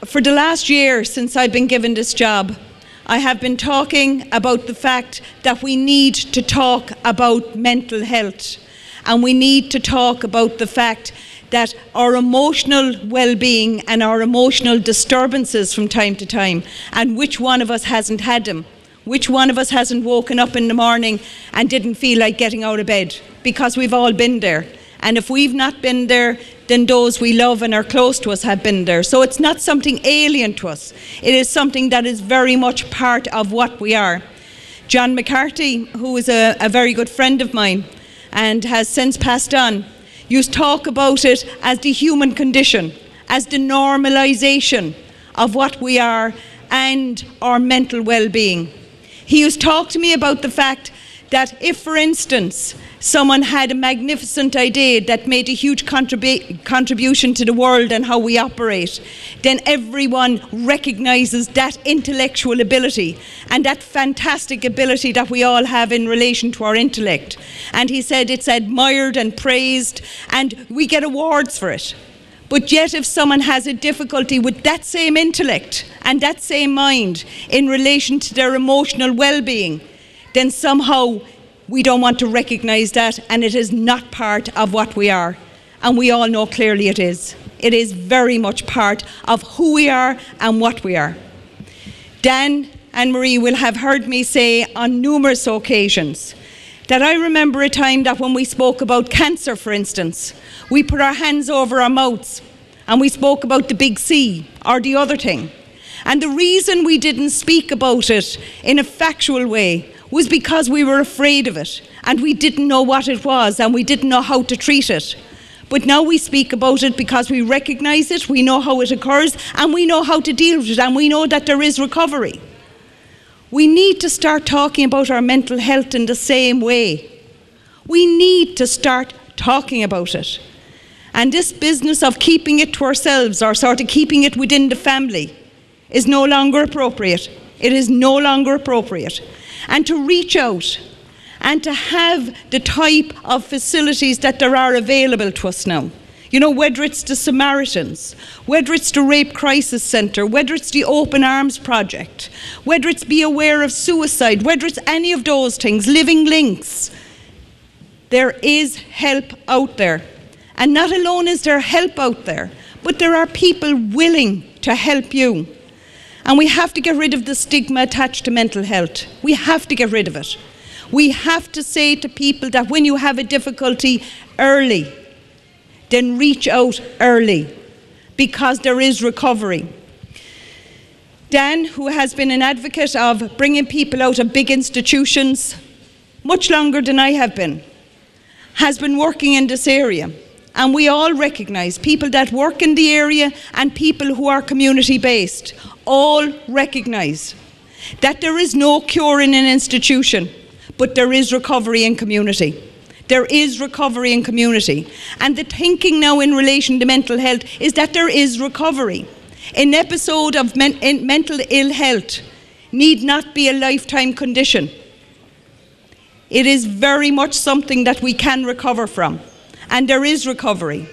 For the last year since I've been given this job, I have been talking about the fact that we need to talk about mental health, and we need to talk about the fact that our emotional well-being and our emotional disturbances from time to time, and which one of us hasn't had them? Which one of us hasn't woken up in the morning and didn't feel like getting out of bed? Because we've all been there. And if we've not been there, then those we love and are close to us have been there. So it's not something alien to us. It is something that is very much part of what we are. John McCarthy, who is a very good friend of mine and has since passed on, used to talk about it as the human condition, as the normalisation of what we are and our mental well-being. He used to talk to me about the fact that if, for instance, someone had a magnificent idea that made a huge contribution to the world and how we operate, then everyone recognises that intellectual ability and that fantastic ability that we all have in relation to our intellect. And he said it's admired and praised, and we get awards for it. But yet if someone has a difficulty with that same intellect and that same mind in relation to their emotional well-being, then somehow we don't want to recognise that, and it is not part of what we are. And we all know clearly it is. It is very much part of who we are and what we are. Dan and Marie will have heard me say on numerous occasions that I remember a time that when we spoke about cancer, for instance, we put our hands over our mouths and we spoke about the big C or the other thing. And the reason we didn't speak about it in a factual way was because we were afraid of it and we didn't know what it was and we didn't know how to treat it. But now we speak about it because we recognise it, we know how it occurs, and we know how to deal with it, and we know that there is recovery. We need to start talking about our mental health in the same way. We need to start talking about it. And this business of keeping it to ourselves or sort of keeping it within the family is no longer appropriate. It is no longer appropriate. And to reach out and to have the type of facilities that there are available to us now. You know, whether it's the Samaritans, whether it's the Rape Crisis Centre, whether it's the Open Arms Project, whether it's Be Aware of Suicide, whether it's any of those things, Living Links, there is help out there. And not alone is there help out there, but there are people willing to help you. And we have to get rid of the stigma attached to mental health. We have to get rid of it. We have to say to people that when you have a difficulty early, then reach out early, because there is recovery. Dan, who has been an advocate of bringing people out of big institutions much longer than I have been, has been working in this area. And we all recognise, people that work in the area and people who are community-based, all recognise that there is no cure in an institution, but there is recovery in community. There is recovery in community. And the thinking now in relation to mental health is that there is recovery. An episode of mental ill health need not be a lifetime condition. It is very much something that we can recover from. And there is recovery.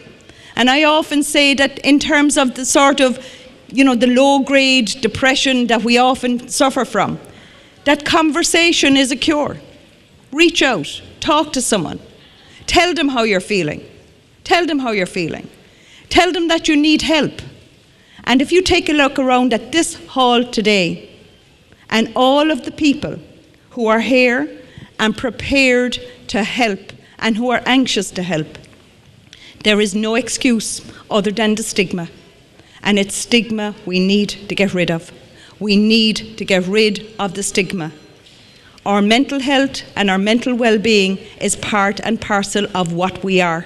And I often say that in terms of the sort of, you know, the low-grade depression that we often suffer from, that conversation is a cure. Reach out, talk to someone, tell them how you're feeling. Tell them how you're feeling. Tell them that you need help. And if you take a look around at this hall today, and all of the people who are here and prepared to help and who are anxious to help, there is no excuse other than the stigma. And it's stigma we need to get rid of. We need to get rid of the stigma. Our mental health and our mental well-being is part and parcel of what we are.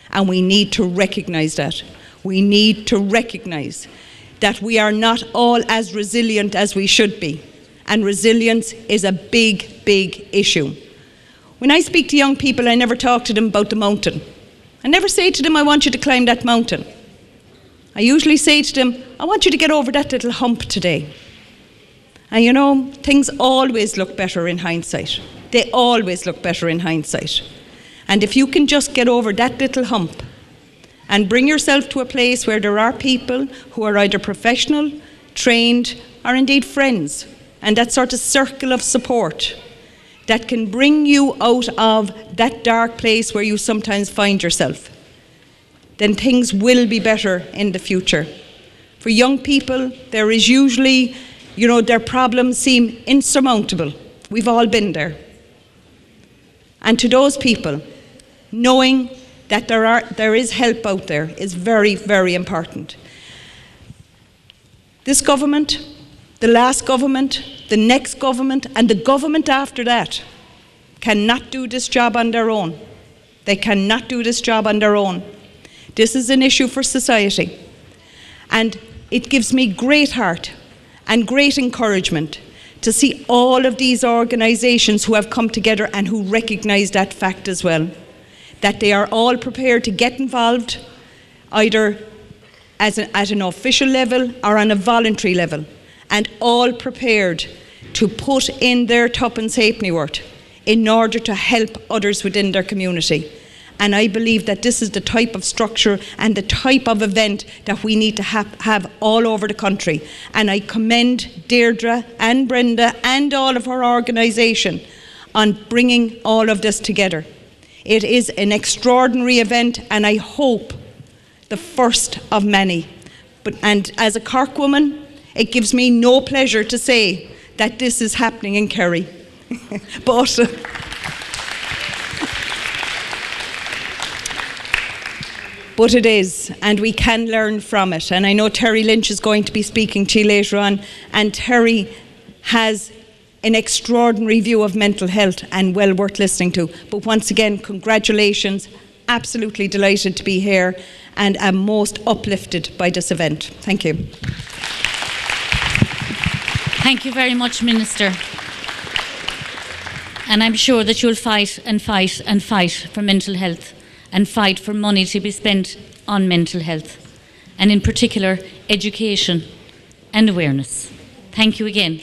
And we need to recognise that. We need to recognise that we are not all as resilient as we should be. And resilience is a big, big issue. When I speak to young people, I never talk to them about the mountain. I never say to them, I want you to climb that mountain. I usually say to them, I want you to get over that little hump today. And you know, things always look better in hindsight. They always look better in hindsight. And if you can just get over that little hump and bring yourself to a place where there are people who are either professional, trained, or indeed friends, and that sort of circle of support that can bring you out of that dark place where you sometimes find yourself, then things will be better in the future. For young people, there is usually, their problems seem insurmountable. We've all been there. And to those people, knowing that there is help out there is very, very important. This government, the last government, the next government, and the government after that cannot do this job on their own. They cannot do this job on their own. This is an issue for society. And it gives me great heart and great encouragement to see all of these organisations who have come together and who recognise that fact as well, that they are all prepared to get involved either at an official level or on a voluntary level, and all prepared to put in their tuppence halfpenny worth in order to help others within their community. And I believe that this is the type of structure and the type of event that we need to have all over the country. And I commend Deirdre and Brenda and all of her organisation on bringing all of this together. It is an extraordinary event, and I hope the first of many. And as a Cork woman, it gives me no pleasure to say that this is happening in Kerry. But it is, and we can learn from it. And I know Terry Lynch is going to be speaking to you later on, and Terry has an extraordinary view of mental health and well worth listening to. But once again, congratulations. Absolutely delighted to be here, and am most uplifted by this event. Thank you. Thank you very much, Minister. And I'm sure that you'll fight and fight and fight for mental health, and fight for money to be spent on mental health, and in particular education and awareness. Thank you again.